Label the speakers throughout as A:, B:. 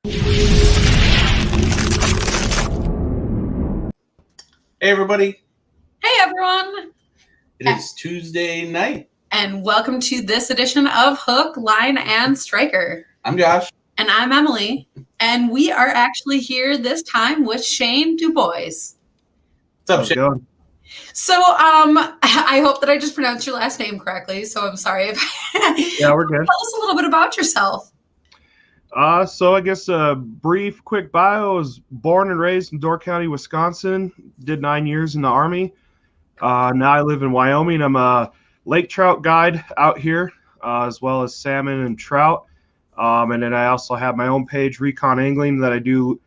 A: Hey, everybody.
B: Hey, everyone.
A: It is Tuesday night.
B: And welcome to this edition of Hook, Line, and Striker.
A: I'm Josh.
B: And I'm Emily. And we are actually here this time with Shane DuBois.
A: What's up, Shane?
B: So I hope that I just pronounced your last name correctly. So I'm sorry if
C: Yeah, we're good.
B: Tell us a little bit about yourself.
C: So I guess a brief, quick bio. I was born and raised in Door County, Wisconsin. Did 9 years in the Army. Now I live in Wyoming. I'm a lake trout guide out here, as well as salmon and trout. And then I also have my own page, Recon Angling, that I do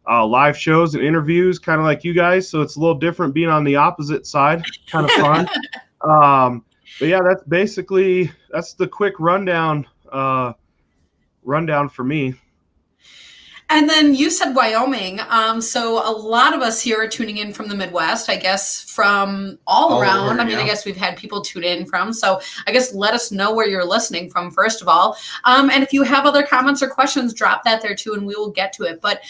C: live shows and interviews, kind of like you guys. So it's a little different being on the opposite side. Kind of fun. But yeah, that's the quick rundown for me.
B: And then you said Wyoming. So a lot of us here are tuning in from the Midwest, I guess, from all around.
A: Over, yeah.
B: I guess we've had people tune in from. So I guess let us know where you're listening from, first of all. And if you have other comments or questions, drop that there too, and we will get to it. But,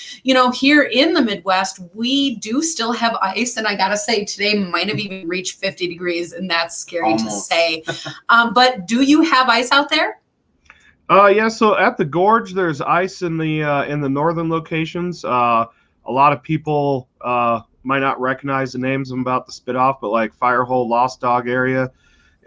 B: here in the Midwest, we do still have ice. And I got to say, today might have even reached 50 degrees, and that's scary to say. But do you have ice out there?
C: Yeah, so at the gorge, there's ice in the northern locations. A lot of people might not recognize the names I'm about to spit off, but like Firehole, Lost Dog area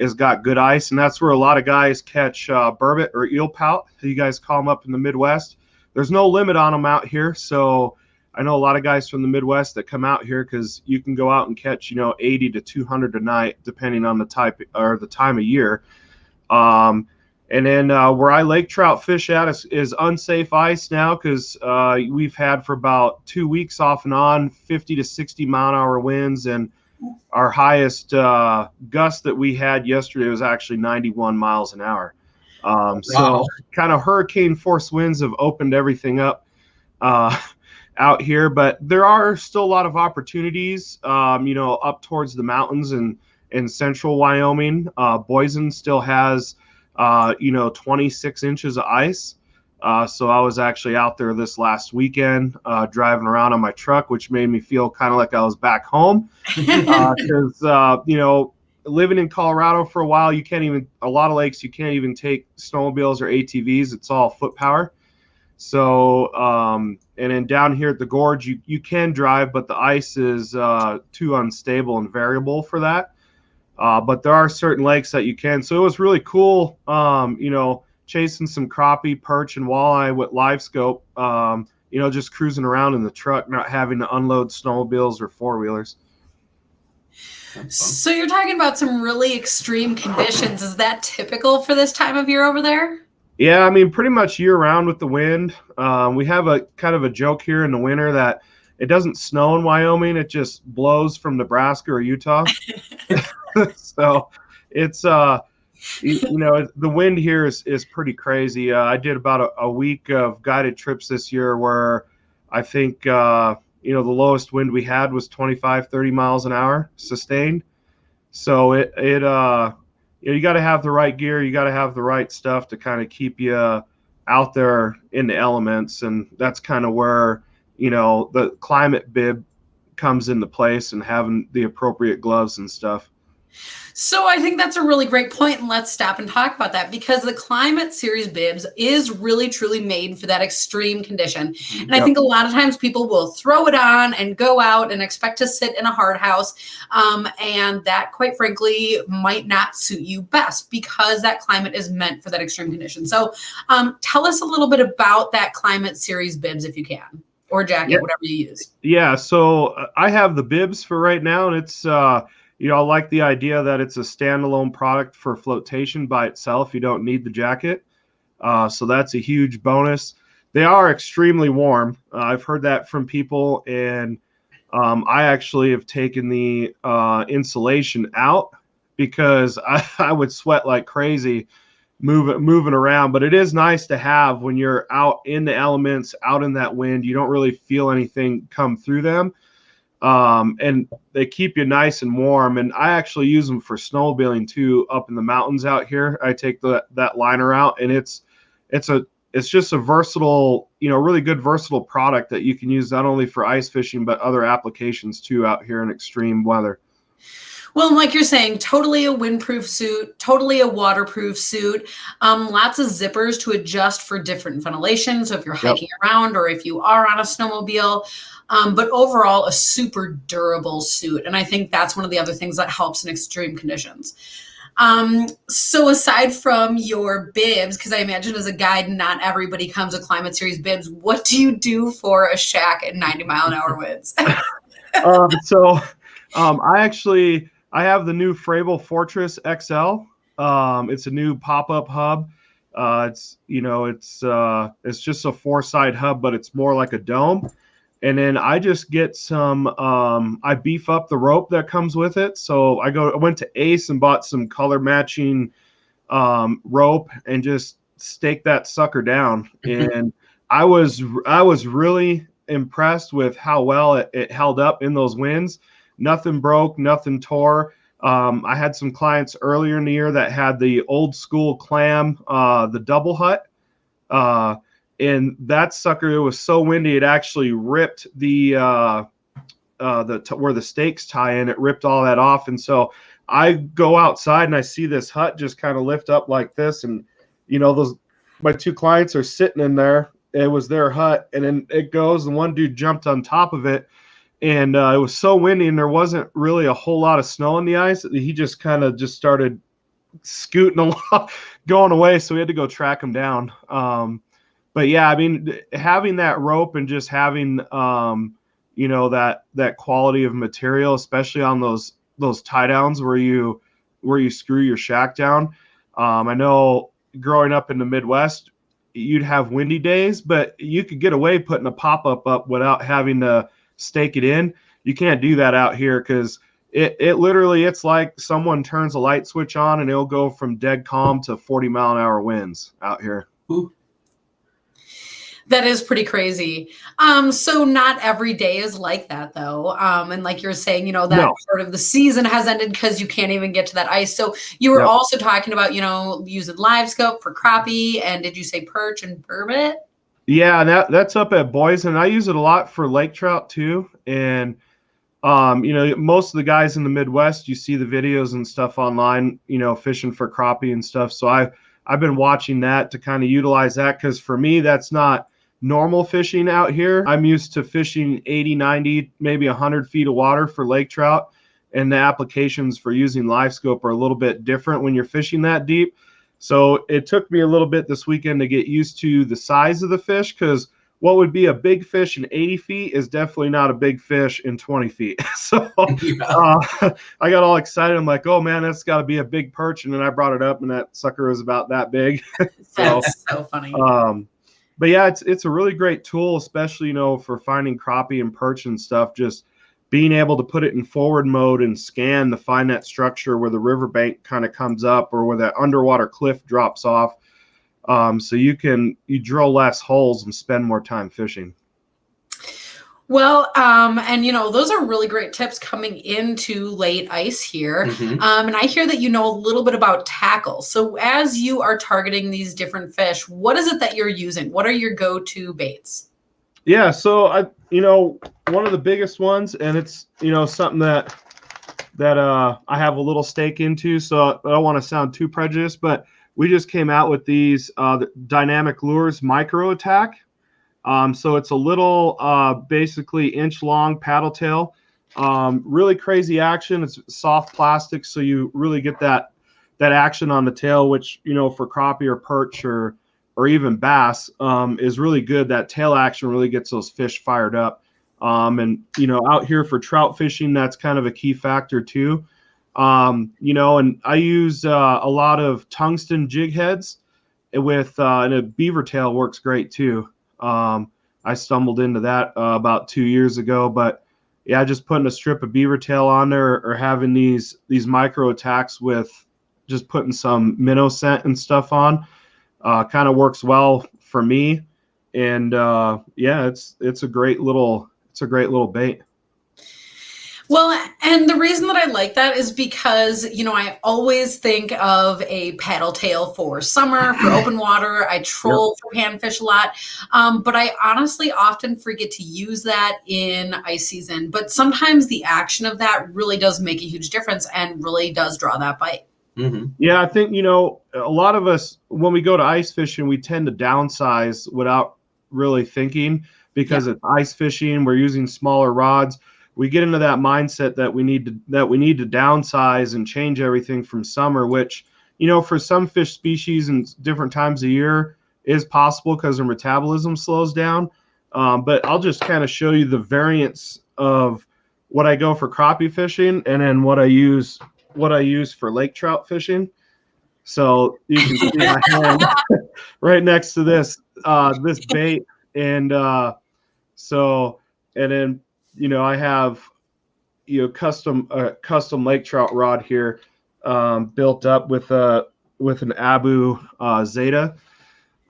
C: has got good ice, and that's where a lot of guys catch burbot or eel pout. You guys call them up in the Midwest. There's no limit on them out here, so I know a lot of guys from the Midwest that come out here because you can go out and catch 80 to 200 a night, depending on the type or the time of year. And then where I lake trout fish at is unsafe ice now because we've had for about 2 weeks off and on 50 to 60 mile an hour winds, and our highest gust that we had yesterday was actually 91 miles an hour. So kind of hurricane force winds have opened everything up out here, but there are still a lot of opportunities, up towards the mountains and in central Wyoming. Boise still has 26 inches of ice. So I was actually out there this last weekend driving around on my truck, which made me feel kind of like I was back home. Because, living in Colorado for a while, a lot of lakes, you can't even take snowmobiles or ATVs. It's all foot power. So, and then down here at the gorge, you can drive, but the ice is too unstable and variable for that. But there are certain lakes that you can. So it was really cool, chasing some crappie, perch, and walleye with live scope, just cruising around in the truck, not having to unload snowmobiles or four-wheelers.
B: So you're talking about some really extreme conditions. Is that typical for this time of year over there?
C: Yeah, I mean, pretty much year-round with the wind. We have a kind of a joke here in the winter that it doesn't snow in Wyoming. It just blows from Nebraska or Utah. So it's, the wind here is pretty crazy. I did about a week of guided trips this year where I think, the lowest wind we had was 25, 30 miles an hour sustained. So you got to have the right gear. You got to have the right stuff to kind of keep you out there in the elements. And that's kind of where, the climate bib comes into place and having the appropriate gloves and stuff.
B: So I think that's a really great point, and let's stop and talk about that because the Climate Series bibs is really, truly made for that extreme condition. And I think a lot of times people will throw it on and go out and expect to sit in a hard house, and that, quite frankly, might not suit you best because that climate is meant for that extreme condition. So tell us a little bit about that Climate Series bibs if you can, or jacket, whatever you use. Yeah,
C: so I have the bibs for right now, and it's I like the idea that it's a standalone product for flotation by itself. You don't need the jacket. So that's a huge bonus. They are extremely warm. I've heard that from people, and I actually have taken the insulation out because I would sweat like crazy moving around. But it is nice to have when you're out in the elements, out in that wind. You don't really feel anything come through them. And they keep you nice and warm. And I actually use them for snowmobiling too, up in the mountains out here. I take that liner out, and it's it's just a versatile, really good versatile product that you can use not only for ice fishing, but other applications too out here in extreme weather.
B: Well, like you're saying, totally a windproof suit, totally a waterproof suit, lots of zippers to adjust for different ventilation. So if you're hiking around or if you are on a snowmobile, but overall a super durable suit. And I think that's one of the other things that helps in extreme conditions. So aside from your bibs, because I imagine as a guide, not everybody comes with Climate Series bibs, what do you do for a shack at 90-mile-an-hour winds?
C: I have the new Fravel Fortress XL. It's a new pop-up hub. It's just a 4-side hub, but it's more like a dome. And then I just get some, I beef up the rope that comes with it. So I went to Ace and bought some color matching rope and just stake that sucker down. And I was really impressed with how well it held up in those winds. Nothing broke, nothing tore. I had some clients earlier in the year that had the old school clam, the double hut. And that sucker, it was so windy, it actually ripped where the stakes tie in, it ripped all that off. And so I go outside and I see this hut just kind of lift up like this. And, my 2 clients are sitting in there. It was their hut. And then it goes, and one dude jumped on top of it. And it was so windy, and there wasn't really a whole lot of snow on the ice. He just kind of just started scooting along, going away. So we had to go track him down. But yeah, I mean, having that rope and just having, that quality of material, especially on those tie downs where you screw your shack down. I know growing up in the Midwest, you'd have windy days, but you could get away putting a pop-up up without having to stake it in. You can't do that out here because it literally, it's like someone turns a light switch on and it'll go from dead calm to 40-mile-an-hour winds out here.
A: Ooh.
B: That is pretty crazy. So not every day is like that though. And like you're saying, that part of the season has ended because you can't even get to that ice. So you were also talking about, using live scope for crappie, and did you say perch and burbot?
C: Yeah, that's up at Boise. I use it a lot for lake trout too. And, most of the guys in the Midwest, you see the videos and stuff online, fishing for crappie and stuff. So I've been watching that to kind of utilize that, because for me, that's not normal fishing out here. I'm used to fishing 80, 90, maybe 100 feet of water for lake trout. And the applications for using live scope are a little bit different when you're fishing that deep. So it took me a little bit this weekend to get used to the size of the fish, because what would be a big fish in 80 feet is definitely not a big fish in 20 feet. So I got all excited. I'm like, oh man, that's got to be a big perch. And then I brought it up and that sucker was about that big.
B: That's so funny.
C: But yeah, it's a really great tool, especially, for finding crappie and perch and stuff. Just being able to put it in forward mode and scan to find that structure where the riverbank kind of comes up or where that underwater cliff drops off. So you drill less holes and spend more time fishing.
B: Well, and those are really great tips coming into late ice here.
A: Mm-hmm.
B: And I hear that you know a little bit about tackle. So as you are targeting these different fish, what is it that you're using? What are your go-to baits?
C: Yeah, so one of the biggest ones, and it's something that I have a little stake into, so I don't want to sound too prejudiced, but we just came out with these the Dynamic Lures Micro Attack. So it's a little basically inch-long paddle tail, really crazy action. It's soft plastic, so you really get that action on the tail, which for crappie or perch or even bass is really good. That tail action really gets those fish fired up. And out here for trout fishing, that's kind of a key factor too. And I use a lot of tungsten jig heads with and a beaver tail works great too. I stumbled into that about 2 years ago, but yeah, just putting a strip of beaver tail on there or having these micro attacks with just putting some minnow scent and stuff on kind of works well for me. And yeah, it's a great little bait.
B: Well, and the reason that I like that is because, I always think of a paddle tail for summer, for open water. I troll for panfish a lot. But I honestly often forget to use that in ice season. But sometimes the action of that really does make a huge difference and really does draw that bite.
A: Mm-hmm.
C: Yeah, I think, a lot of us, when we go to ice fishing, we tend to downsize without really thinking because it's ice fishing. We're using smaller rods. We get into that mindset that we need to downsize and change everything from summer, which, for some fish species and different times of year is possible because their metabolism slows down. But I'll just kind of show you the variance of what I go for crappie fishing and then what I use for lake trout fishing. So you can see my hand right next to this bait, and then I have custom lake trout rod here, built up with an Abu Zeta.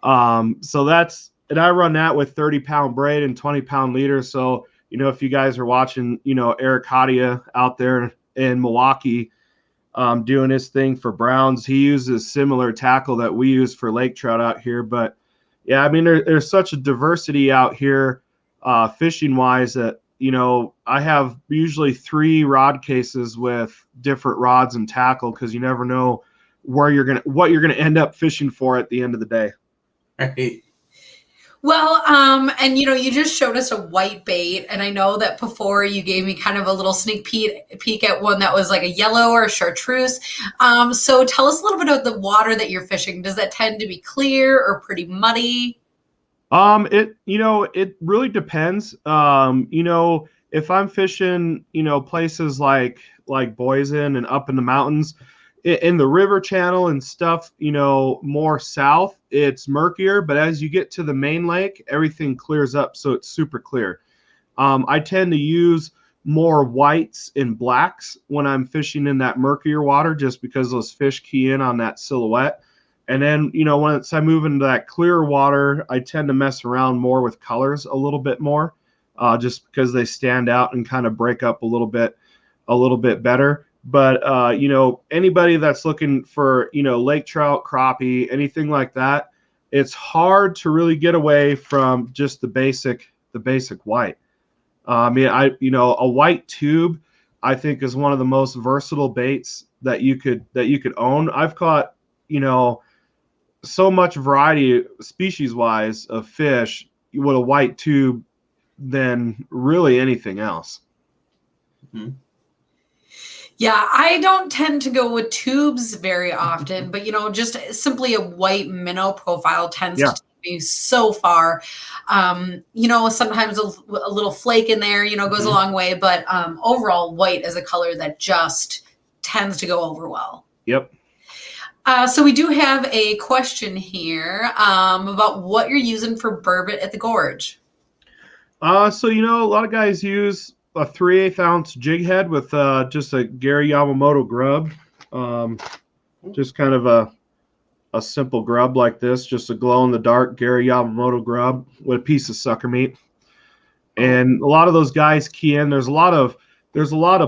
C: And I run that with 30-pound braid and 20-pound leader. So if you guys are watching, Eric Hadia out there in Milwaukee, doing his thing for browns, he uses similar tackle that we use for lake trout out here. But yeah, I mean, there's such a diversity out here, fishing wise, that I have usually 3 rod cases with different rods and tackle, because you never know what you're gonna end up fishing for at the end of the day.
A: Right.
B: Well, and you just showed us a white bait, and I know that before you gave me kind of a little sneak peek at one that was like a yellow or a chartreuse. So tell us a little bit about the water that you're fishing. Does that tend to be clear or pretty muddy?
C: It really depends. If I'm fishing, places like Boise and up in the mountains, in the river channel and stuff, more south, it's murkier. But as you get to the main lake, everything clears up, so it's super clear. I tend to use more whites and blacks when I'm fishing in that murkier water, just because those fish key in on that silhouette. And then, once I move into that clearer water, I tend to mess around more with colors a little bit more, just because they stand out and kind of break up a little bit better. But, anybody that's looking for, lake trout, crappie, anything like that, it's hard to really get away from just the basic white. A white tube, I think, is one of the most versatile baits that you could own. I've caught, so much variety species wise of fish with a white tube than really anything else.
A: Mm-hmm.
B: Yeah, I don't tend to go with tubes very often, but just simply a white minnow profile tends to take me so far. Sometimes a little flake in there, goes a long way, but overall white is a color that just tends to go over well.
C: Yep.
B: So we do have a question here about what you're using for burbot at the gorge.
C: So a lot of guys use a 3/8 ounce jig head with just a Gary Yamamoto grub, just kind of a simple grub like this, just a glow in the dark Gary Yamamoto grub with a piece of sucker meat. And a lot of those guys key in. There's a lot of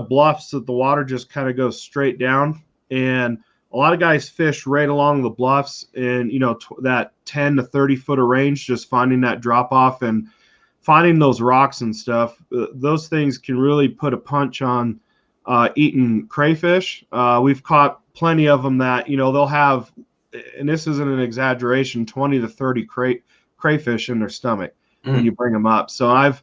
C: bluffs that the water just kind of goes straight down, and a lot of guys fish right along the bluffs in that 10 to 30 foot of range, just finding that drop off and finding those rocks and stuff. Those things can really put a punch on eating crayfish. We've caught plenty of them that they'll have, and this isn't an exaggeration, 20 to 30 crayfish in their stomach when you bring them up. So I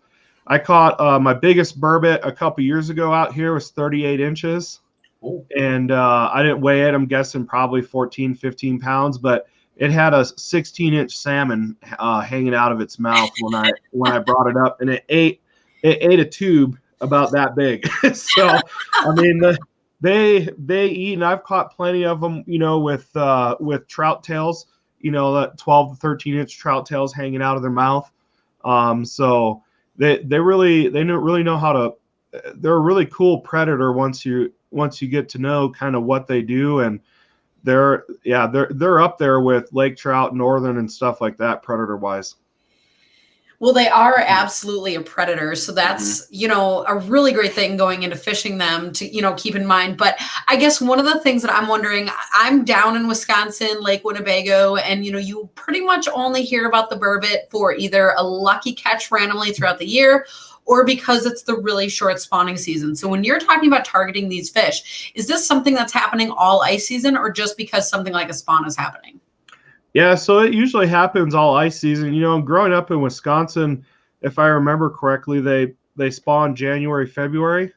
C: caught my biggest burbot a couple years ago out here was 38 inches. And I didn't weigh it. I'm guessing probably 14, 15 pounds, but it had a 16-inch salmon hanging out of its mouth when I brought it up, and it ate a tube about that big. So, I mean, they eat, and I've caught plenty of them, with trout tails, that 12 to 13-inch trout tails hanging out of their mouth. So they really know how to. They're a really cool predator once you get to know kind of what they do, and they're up there with lake trout, northern, and stuff like that, predator wise.
B: Well, they are absolutely a predator. So that's, a really great thing going into fishing them to, keep in mind. But I guess one of the things that I'm wondering, I'm down in Wisconsin, Lake Winnebago, and, you pretty much only hear about the burbot for either a lucky catch randomly throughout the year or because it's the really short spawning season. So when you're talking about targeting these fish, is this something that's happening all ice season or just because something like a spawn is happening?
C: Yeah, so it usually happens all ice season. Growing up in Wisconsin, if I remember correctly, they spawn January, February.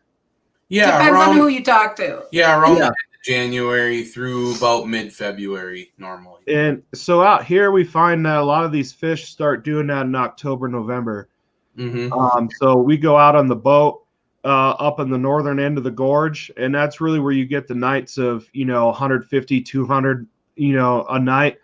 A: Yeah,
B: depends on who you talk to.
A: Yeah, around January through about mid-February normally.
C: And so out here, we find that a lot of these fish start doing that in October, November. So we go out on the boat up in the northern end of the gorge, and that's really where you get the nights of 150, 200 a night.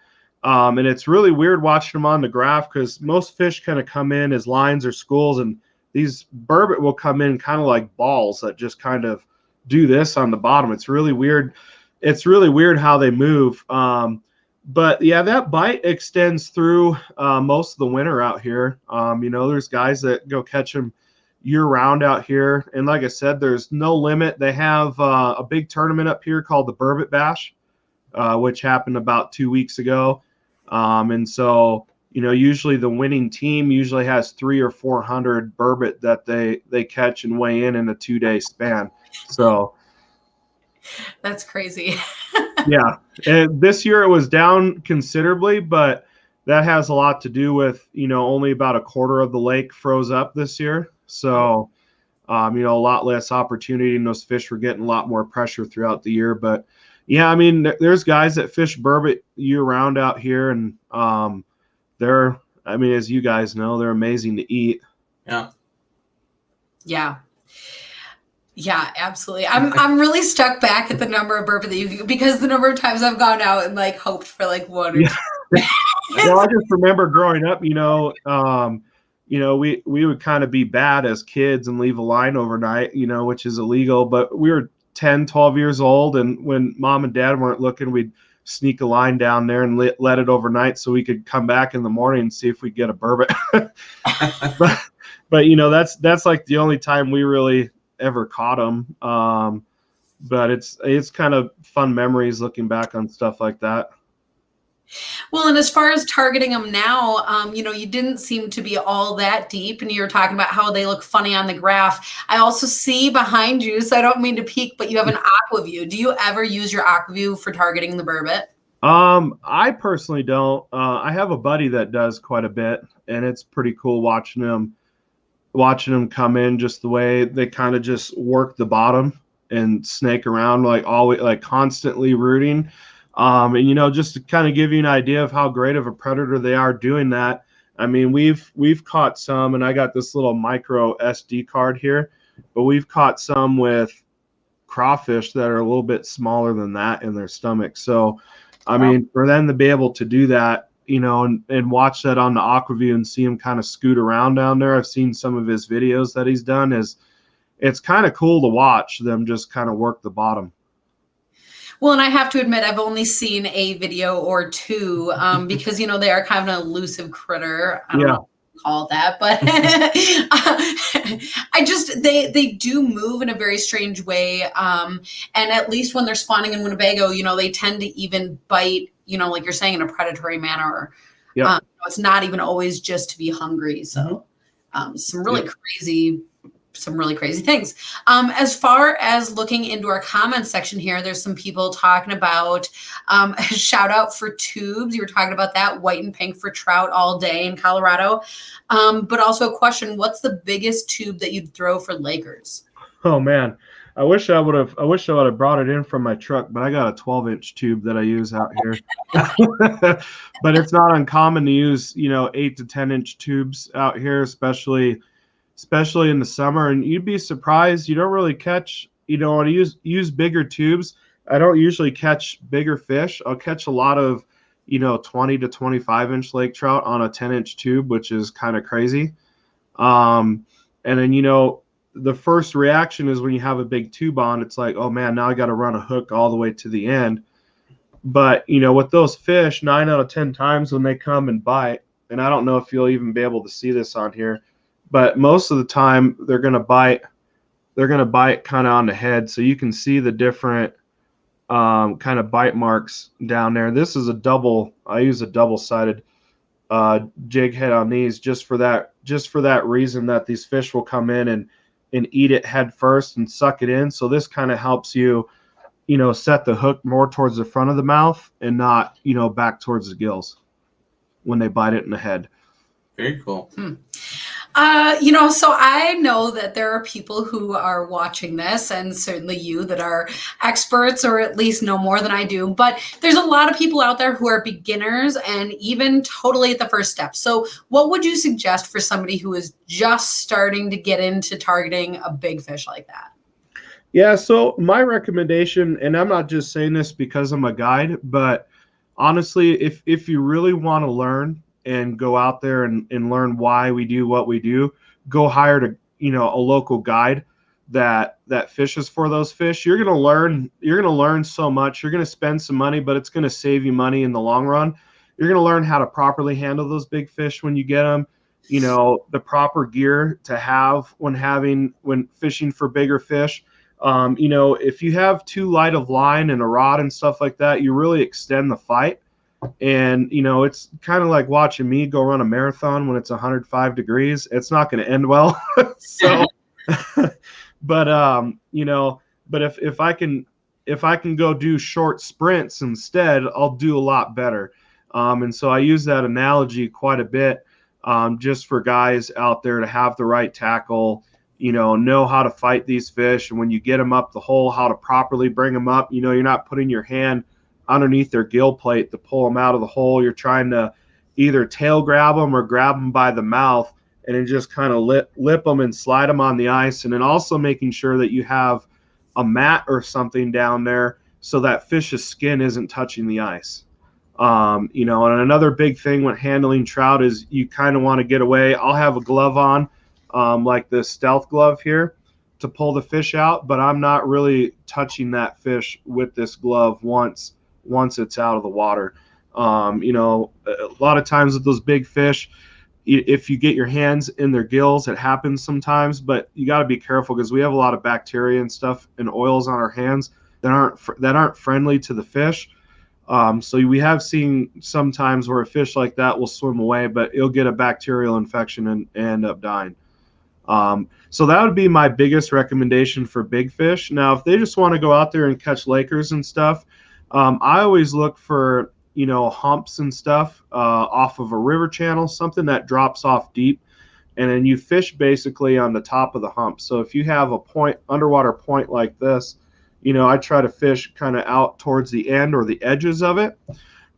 C: And it's really weird watching them on the graph because most fish kind of come in as lines or schools, and these burbot will come in kind of like balls that just kind of do this on the bottom. It's really weird. It's really weird how they move. But yeah, that bite extends through most of the winter out here. There's guys that go catch them year round out here. And like I said, there's no limit. They have a big tournament up here called the Burbot Bash, which happened about 2 weeks ago. And so, usually the winning team usually has 300 or 400 burbot that they catch and weigh in a 2-day span. So
B: that's crazy.
C: Yeah. And this year it was down considerably, but that has a lot to do with, only about a quarter of the lake froze up this year. So, a lot less opportunity, and those fish were getting a lot more pressure throughout the year. But yeah, there's guys that fish burbot year round out here, and they're, as you guys know, they're amazing to eat.
A: Yeah.
B: Yeah. Yeah, absolutely. I'm really stuck back at the number of burbot that because the number of times I've gone out and hoped for one or two.
C: Well, I just remember growing up, we would kind of be bad as kids and leave a line overnight, which is illegal, but we were 10, 12 years old. And when mom and dad weren't looking, we'd sneak a line down there and let it overnight so we could come back in the morning and see if we'd get a burbot. but that's like the only time we really ever caught them. But it's kind of fun memories looking back on stuff like that.
B: Well, and as far as targeting them now, you didn't seem to be all that deep, and you were talking about how they look funny on the graph. I also see behind you, so I don't mean to peek, but you have an aqua view. Do you ever use your aqua view for targeting the burbot?
C: I personally don't. I have a buddy that does quite a bit, and it's pretty cool watching them come in, just the way they kind of just work the bottom and snake around, always, constantly rooting. And just to kind of give you an idea of how great of a predator they are doing that. We've caught some, and I got this little micro SD card here, but we've caught some with crawfish that are a little bit smaller than that in their stomach. So, for them to be able to do that, and watch that on the AquaView and see him kind of scoot around down there. I've seen some of his videos that he's done. It's kind of cool to watch them just kind of work the bottom.
B: Well, and I have to admit, I've only seen a video or two because, they are kind of an elusive critter. I don't know what to call it that, but they do move in a very strange way. And at least when they're spawning in Winnebago, they tend to even bite, like you're saying, in a predatory manner.
C: Yeah.
B: It's not even always just to be hungry. So some really crazy things. As far as looking into our comments section here, there's some people talking about a shout out for tubes. You were talking about that, white and pink for trout all day in Colorado. But also a question, what's the biggest tube that you'd throw for Lakers?
C: Oh man, I wish I would have brought it in from my truck, but I got a 12-inch tube that I use out here. But it's not uncommon to use, 8 to 10-inch tubes out here, especially in the summer. And you'd be surprised, you don't really catch, when I use bigger tubes, I don't usually catch bigger fish. I'll catch a lot of 20 to 25-inch lake trout on a 10-inch tube, which is kind of crazy. And then the first reaction is when you have a big tube on, it's like, oh man, now I got to run a hook all the way to the end. But with those fish, 9 out of 10 times when they come and bite, and I don't know if you'll even be able to see this on here, but most of the time they're going to bite kind of on the head. So you can see the different kind of bite marks down there. This is I use a double-sided jig head on these just for that reason, that these fish will come in and eat it head first and suck it in. So this kind of helps you, set the hook more towards the front of the mouth and not, back towards the gills when they bite it in the head.
A: Very cool.
B: So I know that there are people who are watching this, and certainly you, that are experts or at least know more than I do. But there's a lot of people out there who are beginners and even totally at the first step. So what would you suggest for somebody who is just starting to get into targeting a big fish like that?
C: Yeah, so my recommendation, and I'm not just saying this because I'm a guide, but honestly, if you really want to learn and go out there and learn why we do what we do, go hire a local guide that fishes for those fish. You're gonna learn so much. You're gonna spend some money, but it's gonna save you money in the long run. You're gonna learn how to properly handle those big fish when you get them. The proper gear to have when fishing for bigger fish. If you have too light of line and a rod and stuff like that, you really extend the fight. And, it's kind of like watching me go run a marathon when it's 105 degrees. It's not going to end well. So, but if I can go do short sprints instead, I'll do a lot better. And so I use that analogy quite a bit, just for guys out there to have the right tackle, know how to fight these fish. And when you get them up the hole, how to properly bring them up. You're not putting your hand underneath their gill plate to pull them out of the hole. You're trying to either tail grab them or grab them by the mouth and then just kind of lip them and slide them on the ice. And then also making sure that you have a mat or something down there so that fish's skin isn't touching the ice. And another big thing when handling trout is you kind of want to get away. I'll have a glove on, like the stealth glove here, to pull the fish out, but I'm not really touching that fish with this glove once it's out of the water. A lot of times with those big fish, if you get your hands in their gills, it happens sometimes, but you got to be careful because we have a lot of bacteria and stuff and oils on our hands that aren't friendly to the fish. So we have seen sometimes where a fish like that will swim away, but it'll get a bacterial infection and end up dying. So that would be my biggest recommendation for big fish. Now, if they just want to go out there and catch Lakers and stuff, I always look for, humps and stuff off of a river channel, something that drops off deep, and then you fish basically on the top of the hump. So if you have a underwater point like this, I try to fish kind of out towards the end or the edges of it.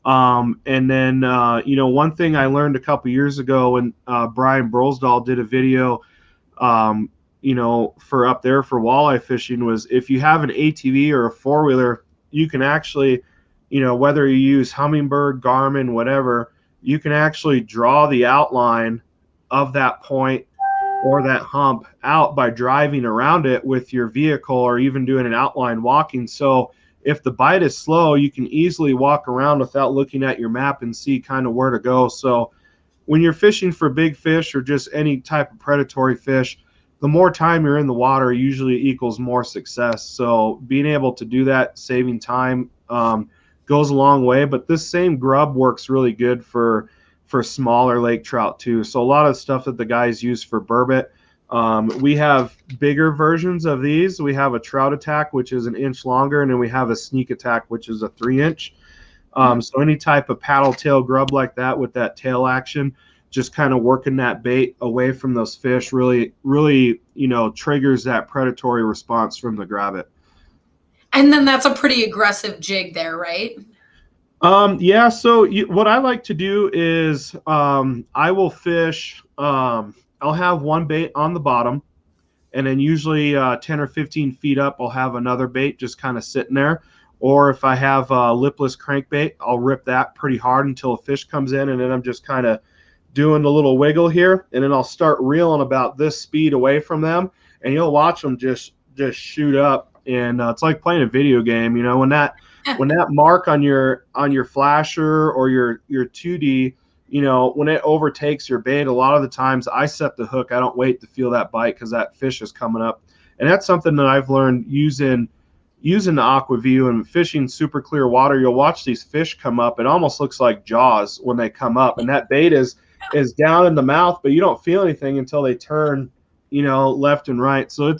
C: And then, one thing I learned a couple years ago when Brian Brolsdahl did a video, for up there for walleye fishing, was if you have an ATV or a four-wheeler, you can actually, whether you use Humminbird, Garmin, whatever, you can actually draw the outline of that point or that hump out by driving around it with your vehicle or even doing an outline walking. So if the bite is slow, you can easily walk around without looking at your map and see kind of where to go. So when you're fishing for big fish or just any type of predatory fish, the more time you're in the water usually equals more success. So being able to do that, saving time, goes a long way. But this same grub works really good for smaller lake trout too. So a lot of stuff that the guys use for burbot. We have bigger versions of these. We have a trout attack, which is 1 inch longer, and then we have a sneak attack, which is a 3 inch. So any type of paddle tail grub like that with that tail action, just kind of working that bait away from those fish really, triggers that predatory response from the grab it. And
B: then that's a pretty aggressive jig there, right?
C: Yeah. So what I like to do is I will fish. I'll have one bait on the bottom, and then usually 10 or 15 feet up, I'll have another bait just kind of sitting there. Or if I have a lipless crankbait, I'll rip that pretty hard until a fish comes in, and then I'm just kind of doing a little wiggle here, and then I'll start reeling about this speed away from them, and you'll watch them just shoot up. And it's like playing a video game, when that mark on your flasher or your 2D when it overtakes your bait, a lot of the times I set the hook. I don't wait to feel that bite because that fish is coming up. And that's something that I've learned using the AquaView and fishing super clear water. You'll watch these fish come up. It almost looks like Jaws when they come up, and that bait is down in the mouth, but you don't feel anything until they turn, left and right. So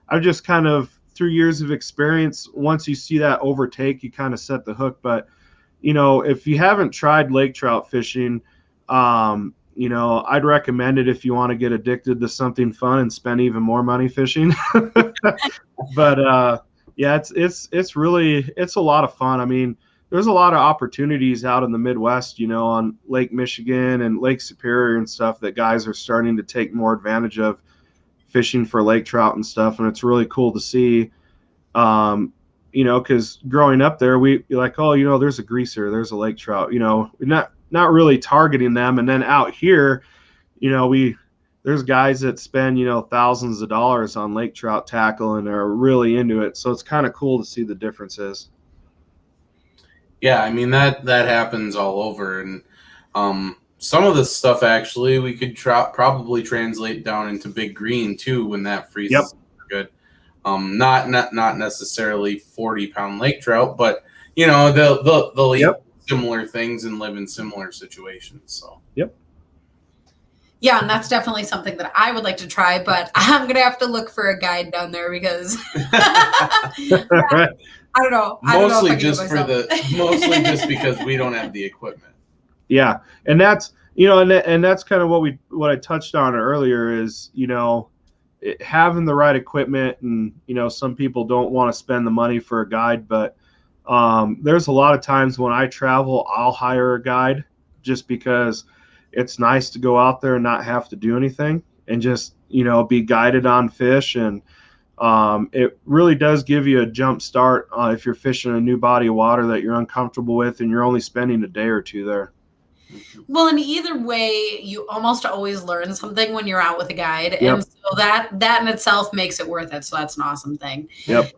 C: I've just kind of, through years of experience, once you see that overtake, you kind of set the hook. But if you haven't tried lake trout fishing, I'd recommend it if you want to get addicted to something fun and spend even more money fishing. But yeah, it's a lot of fun. I mean, there's a lot of opportunities out in the Midwest, on Lake Michigan and Lake Superior and stuff that guys are starting to take more advantage of fishing for lake trout and stuff. And it's really cool to see, because growing up there, we're like, oh, there's a greaser, there's a lake trout, we're not really targeting them. And then out here, there's guys that spend, thousands of dollars on lake trout tackle and are really into it. So it's kind of cool to see the differences.
A: Yeah, I mean, that happens all over. And some of this stuff, actually, we could probably translate down into big green, too, when that freezes.
C: Yep.
A: Good. Not necessarily 40-pound lake trout, but, they'll eat similar things and live in similar situations. So.
C: Yep.
B: Yeah, and that's definitely something that I would like to try, but I'm going to have to look for a guide down there because
C: Right.
B: I don't know.
A: Mostly just because we don't have the equipment.
C: Yeah. And that's, and that's kind of what I touched on earlier is, having the right equipment. And, some people don't want to spend the money for a guide, but there's a lot of times when I travel, I'll hire a guide just because it's nice to go out there and not have to do anything and just, be guided on fish. And it really does give you a jump start if you're fishing a new body of water that you're uncomfortable with and you're only spending a day or two there.
B: Well, in either way, you almost always learn something when you're out with a guide.
C: Yep.
B: And so that in itself makes it worth it. So that's an awesome thing.
C: Yep.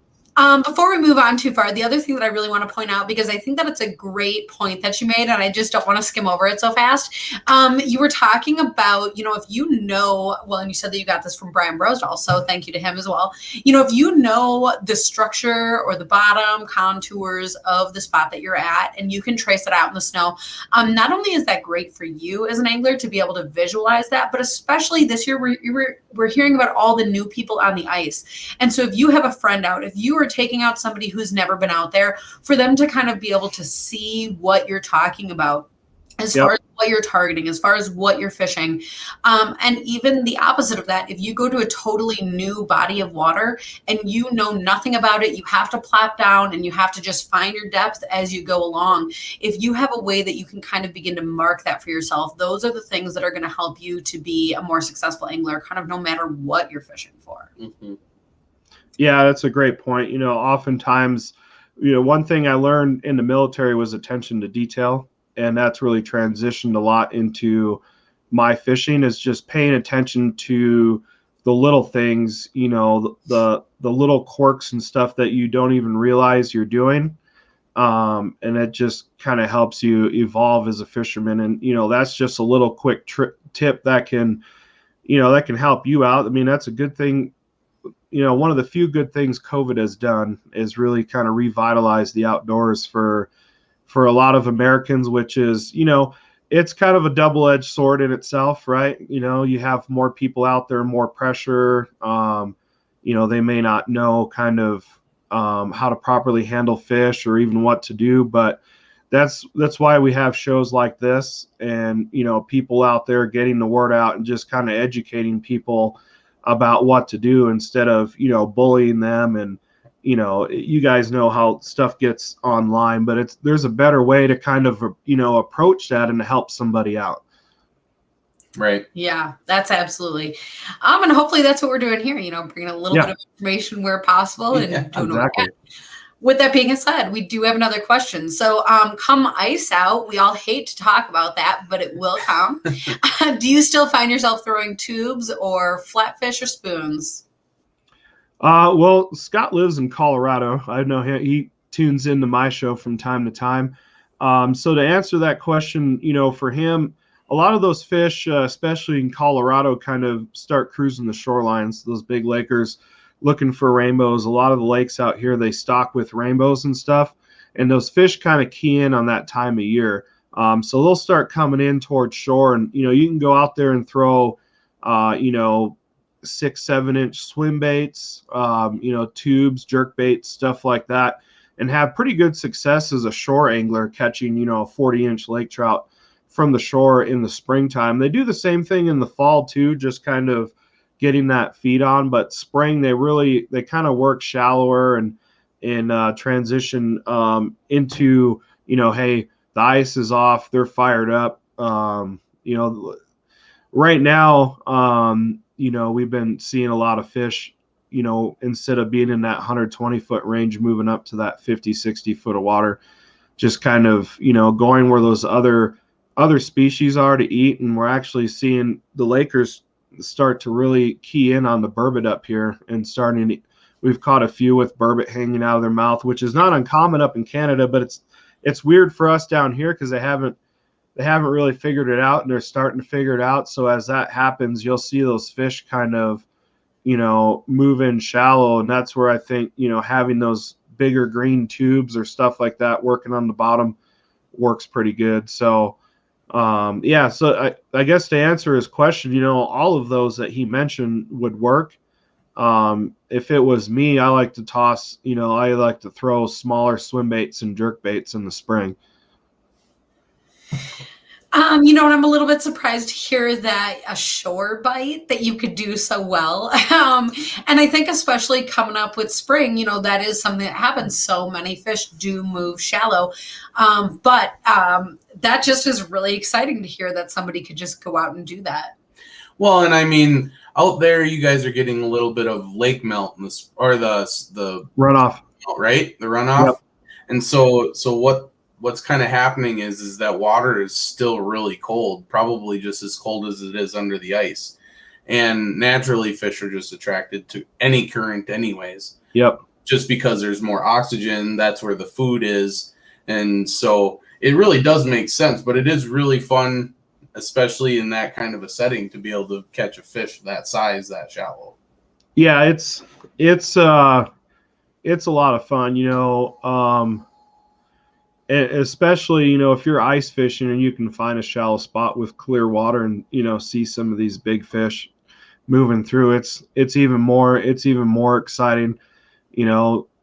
B: Before we move on too far, the other thing that I really want to point out, because I think that it's a great point that you made, and I just don't want to skim over it so fast. You were talking about, if well, and you said that you got this from Brian Brosdahl, so thank you to him as well. If you know the structure or the bottom contours of the spot that you're at, and you can trace it out in the snow, not only is that great for you as an angler to be able to visualize that, but especially this year, we're hearing about all the new people on the ice. And so if you have a friend out, if you are taking out somebody who's never been out there, for them to kind of be able to see what you're talking about as far as what you're targeting, as far as what you're fishing. And even the opposite of that, if you go to a totally new body of water and you know nothing about it, you have to plop down and you have to just find your depth as you go along. If you have a way that you can kind of begin to mark that for yourself, those are the things that are going to help you to be a more successful angler, kind of no matter what you're fishing for.
A: Mm-hmm.
C: Yeah, that's a great point. Oftentimes, one thing I learned in the military was attention to detail, and that's really transitioned a lot into my fishing, is just paying attention to the little things, the little quirks and stuff that you don't even realize you're doing. And it just kind of helps you evolve as a fisherman. And, that's just a little quick tip that can help you out. I mean, that's a good thing. One of the few good things COVID has done is really kind of revitalize the outdoors for a lot of Americans, which is, it's kind of a double-edged sword in itself, right? You have more people out there, more pressure. They may not know kind of how to properly handle fish or even what to do, but that's why we have shows like this and, people out there getting the word out and just kind of educating people about what to do instead of, bullying them. And, you guys know how stuff gets online, but there's a better way to kind of, approach that and to help somebody out.
A: Right.
B: Yeah, that's absolutely. And hopefully that's what we're doing here, bringing a little bit of information where possible and doing
C: exactly.
B: With that being said, we do have another question. So come ice out, we all hate to talk about that, but it will come. Do you still find yourself throwing tubes or flatfish or spoons?
C: Well, Scott lives in Colorado. I know he tunes into my show from time to time. So to answer that question, for him, a lot of those fish, especially in Colorado, kind of start cruising the shorelines, those big lakers looking for rainbows. A lot of the lakes out here, they stock with rainbows and stuff, and those fish kind of key in on that time of year. So they'll start coming in towards shore, and you can go out there and throw 6-7 inch swim baits, tubes, jerk baits, stuff like that, and have pretty good success as a shore angler catching a 40-inch lake trout from the shore in the springtime. They do the same thing in the fall too, just kind of getting that feed on. But spring, they kind of work shallower and transition into hey, the ice is off, they're fired up. Right now, we've been seeing a lot of fish, instead of being in that 120-foot range, moving up to that 50-60 foot of water, just kind of going where those other species are to eat. And we're actually seeing the Lakers start to really key in on the burbot up here and we've caught a few with burbot hanging out of their mouth, which is not uncommon up in Canada, but it's weird for us down here because they haven't really figured it out, and they're starting to figure it out. So as that happens, you'll see those fish kind of move in shallow, and that's where I think having those bigger green tubes or stuff like that working on the bottom works pretty good. So so I guess to answer his question, all of those that he mentioned would work. If it was me, I like to toss, I like to throw smaller swim baits and jerk baits in the spring.
B: And I'm a little bit surprised to hear that a shore bite that you could do so well. And I think especially coming up with spring, that is something that happens. So many fish do move shallow. But that just is really exciting to hear that somebody could just go out and do that.
A: Well, and I mean, out there, you guys are getting a little bit of lake melt the
C: runoff,
A: right? The runoff.
C: Yep.
A: And so what's kind of happening is that water is still really cold, probably just as cold as it is under the ice. And naturally, fish are just attracted to any current anyways.
C: Yep.
A: Just because there's more oxygen, that's where the food is. And so it really does make sense, but it is really fun, especially in that kind of a setting, to be able to catch a fish that size, that shallow.
C: Yeah, it's a lot of fun, especially, if you're ice fishing and you can find a shallow spot with clear water and, see some of these big fish moving through, it's even more exciting,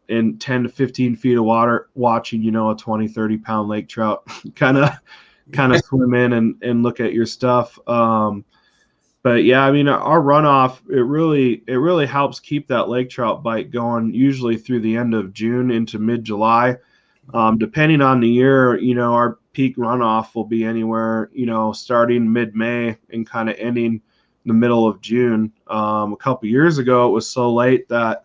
C: in 10 to 15 feet of water, watching, a 20, 30 pound lake trout kind of swim in and look at your stuff. But yeah, I mean, our runoff, it really helps keep that lake trout bite going, usually through the end of June into mid-July. Depending on the year, our peak runoff will be anywhere, starting mid-May and kind of ending the middle of June. A couple years ago, it was so late that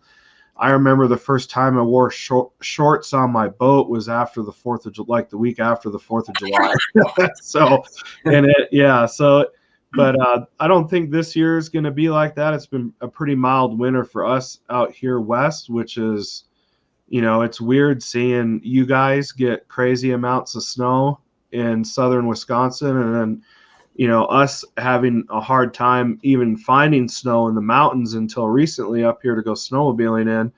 C: I remember the first time I wore shorts on my boat was after the 4th of July, like the week after the 4th of July. But I don't think this year is going to be like that. It's been a pretty mild winter for us out here west, which is, it's weird seeing you guys get crazy amounts of snow in southern Wisconsin, and then, us having a hard time even finding snow in the mountains until recently up here to go snowmobiling in.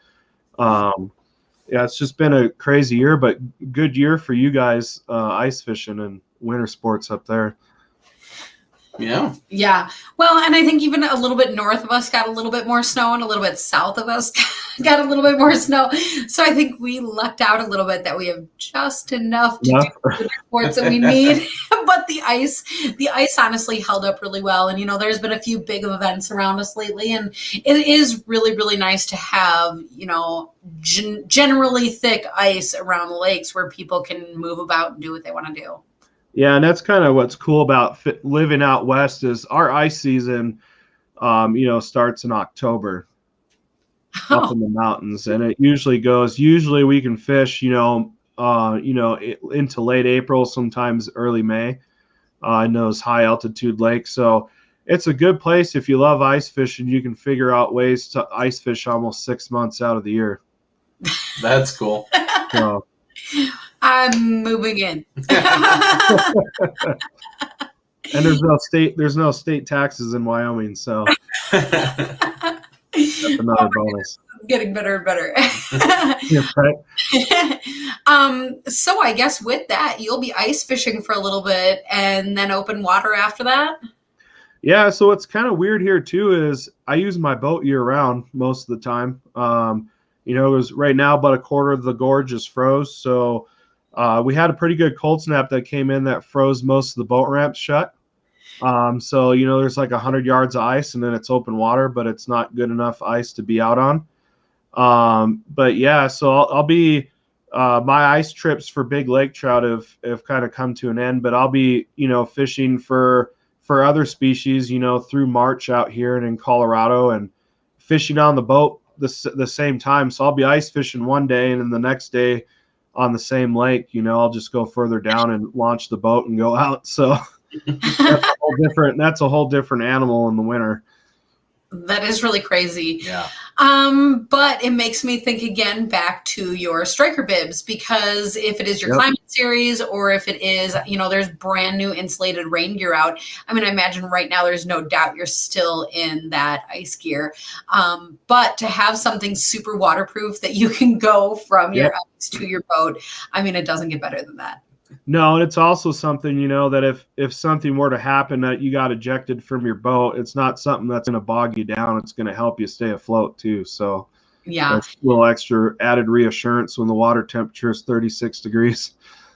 C: It's just been a crazy year, but good year for you guys, ice fishing and winter sports up there.
A: Yeah.
B: Yeah. Well, and I think even a little bit north of us got a little bit more snow, and a little bit south of us got a little bit more snow. So I think we lucked out a little bit that we have just enough to do the sports that we need. But the ice honestly held up really well. And, there's been a few big events around us lately, and it is really, really nice to have, generally thick ice around the lakes where people can move about and do what they want to do.
C: Yeah, and that's kind of what's cool about living out west is our ice season, starts in October up in the mountains, and it usually we can fish, into late April, sometimes early May, in those high altitude lakes. So it's a good place if you love ice fishing. You can figure out ways to ice fish almost 6 months out of the year.
A: That's cool.
B: So I'm moving in.
C: And there's no state taxes in Wyoming, so that's another bonus.
B: Getting better and better.
C: Yeah, right.
B: So I guess with that, you'll be ice fishing for a little bit and then open water after that.
C: Yeah, so what's kind of weird here too is I use my boat year round most of the time. It was right now about a quarter of the gorge is froze, so we had a pretty good cold snap that came in that froze most of the boat ramps shut. So there's like 100 yards of ice and then it's open water, but it's not good enough ice to be out on. But yeah, so I'll be my ice trips for big lake trout have kind of come to an end, but I'll be fishing for other species through March out here and in Colorado and fishing on the boat the same time. So I'll be ice fishing one day and then the next day on the same lake I'll just go further down and launch the boat and go out. So that's a whole different animal in the winter.
B: That is really crazy.
A: Yeah.
B: But it makes me think again back to your striker bibs, because if it is your climate series or if it is, there's brand new insulated rain gear out. I mean, I imagine right now there's no doubt you're still in that ice gear. But to have something super waterproof that you can go from your ice to your boat, I mean, it doesn't get better than that.
C: No, and it's also something, that if something were to happen that you got ejected from your boat, it's not something that's going to bog you down. It's going to help you stay afloat too. So
B: yeah,
C: that's a little extra added reassurance when the water temperature is 36 degrees.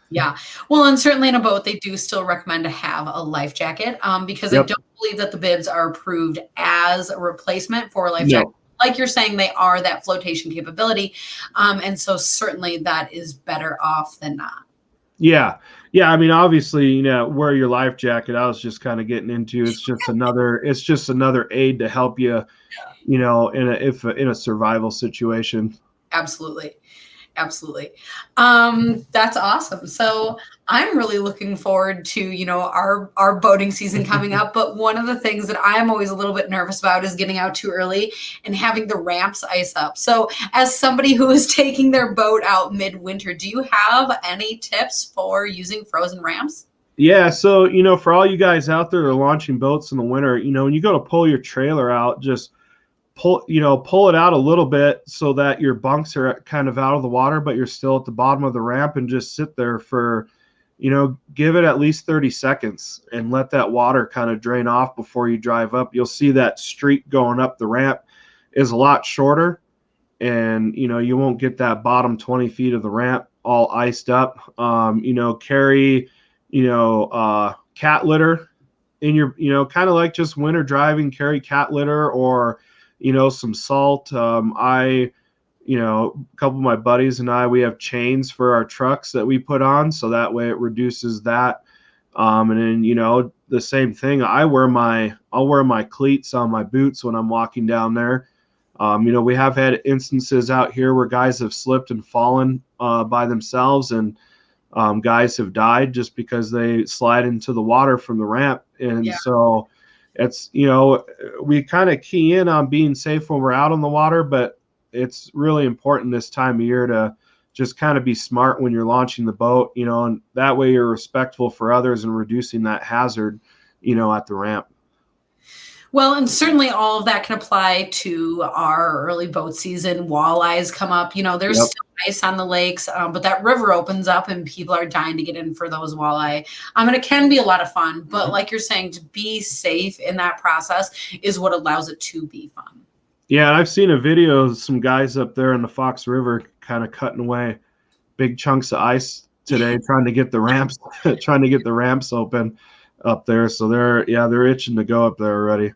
B: Yeah. Well, and certainly in a boat, they do still recommend to have a life jacket because I don't believe that the bibs are approved as a replacement for a life jacket. Like you're saying, they are that flotation capability. And so certainly that is better off than not. Yeah.
C: I mean, obviously, wear your life jacket. I was just kind of getting into. It's just another aid to help you, in a survival situation.
B: Absolutely. That's awesome. So I'm really looking forward to, our boating season coming up. But one of the things that I'm always a little bit nervous about is getting out too early and having the ramps ice up. So as somebody who is taking their boat out midwinter, do you have any tips for using frozen ramps?
C: Yeah. So, for all you guys out there that are launching boats in the winter, when you go to pull your trailer out, just pull it out a little bit so that your bunks are kind of out of the water, but you're still at the bottom of the ramp, and just sit there for, give it at least 30 seconds and let that water kind of drain off before you drive up. You'll see that streak going up the ramp is a lot shorter, and, you won't get that bottom 20 feet of the ramp all iced up. Carry, cat litter in your, kind of like just winter driving, carry cat litter or, some salt. A couple of my buddies and I, we have chains for our trucks that we put on, so that way it reduces that. And then, the same thing, I'll wear my cleats on my boots when I'm walking down there. We have had instances out here where guys have slipped and fallen by themselves, and guys have died just because they slide into the water from the ramp. And so it's, we kind of key in on being safe when we're out on the water, but it's really important this time of year to just kind of be smart when you're launching the boat, and that way you're respectful for others and reducing that hazard, at the ramp.
B: Well, and certainly all of that can apply to our early boat season. Walleyes come up, there's still ice on the lakes, but that river opens up and people are dying to get in for those walleye. And it can be a lot of fun, but like you're saying, to be safe in that process is what allows it to be fun.
C: Yeah, and I've seen a video of some guys up there in the Fox River kind of cutting away big chunks of ice today, trying to get the ramps open up there. So they're itching to go up there already.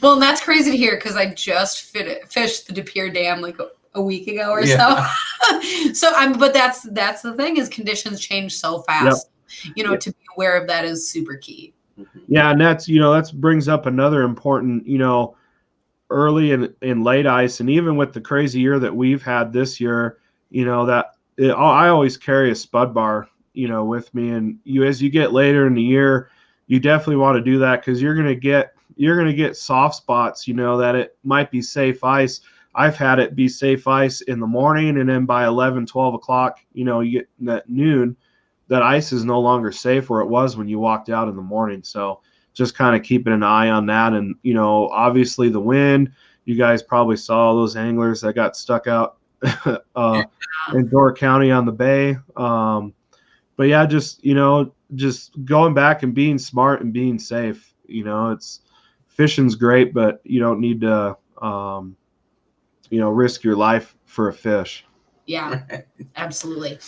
B: Well, and that's crazy to hear, because I just fished the De Pere Dam like a week ago or so. But that's the thing, is conditions change so fast. To be aware of that is super key.
C: Yeah, and that brings up another important, early and late ice, and even with the crazy year that we've had this year, I always carry a spud bar, with me, and as you get later in the year, you definitely want to do that, because you're gonna get soft spots, that it might be safe ice. I've had it be safe ice in the morning, and then by 11, 12 o'clock, you get that noon, that ice is no longer safe where it was when you walked out in the morning. So just kind of keeping an eye on that. And, you know, obviously the wind, you guys probably saw those anglers that got stuck out in Door County on the bay. But yeah, just, you know, just going back and being smart and being safe. You know, it's fishing's great, but you don't need to, you know, risk your life for a fish.
B: Yeah, absolutely.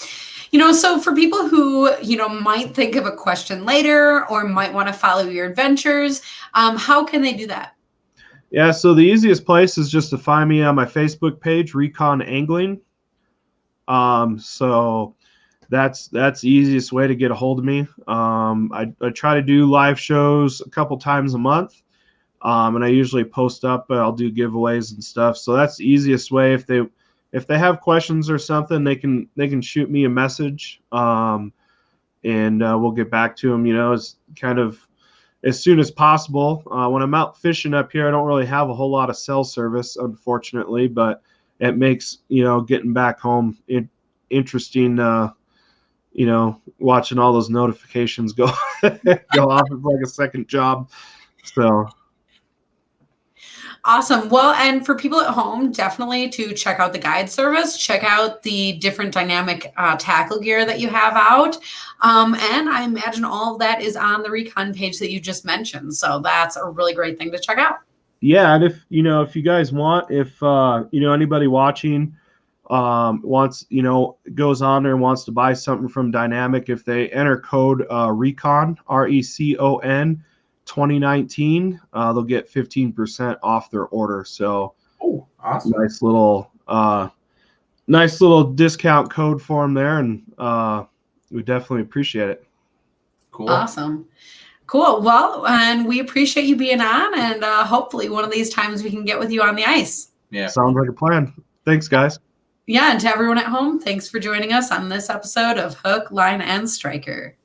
B: You know, so for people who, you know, might think of a question later or might want to follow your adventures, how can they do that?
C: Yeah, so the easiest place is just to find me on my Facebook page, Recon Angling. So that's the easiest way to get a hold of me. I try to do live shows a couple times a month, and I usually post up, but I'll do giveaways and stuff. So that's the easiest way. If they have questions or something, they can shoot me a message, and we'll get back to them. You know, it's kind of as soon as possible. When I'm out fishing up here, I don't really have a whole lot of cell service, unfortunately, but it makes, you know, getting back home interesting. You know, watching all those notifications go go off is like a second job. So.
B: Awesome. Well, and for people at home, definitely to check out the guide service, check out the different dynamic tackle gear that you have out. And I imagine all of that is on the Recon page that you just mentioned. So that's a really great thing to check out.
C: Yeah. And if you guys want, if, you know, anybody watching wants, you know, goes on there and wants to buy something from Dynamic, if they enter code Recon, RECON, 2019, they'll get 15% off their order. So
A: awesome.
C: nice little discount code for them there, and we definitely appreciate it.
A: Cool.
B: Awesome. Cool. Well, and we appreciate you being on, and hopefully one of these times we can get with you on the ice.
A: Yeah.
C: Sounds like a plan. Thanks, guys.
B: Yeah, and to everyone at home, thanks for joining us on this episode of Hook, Line, and Striker.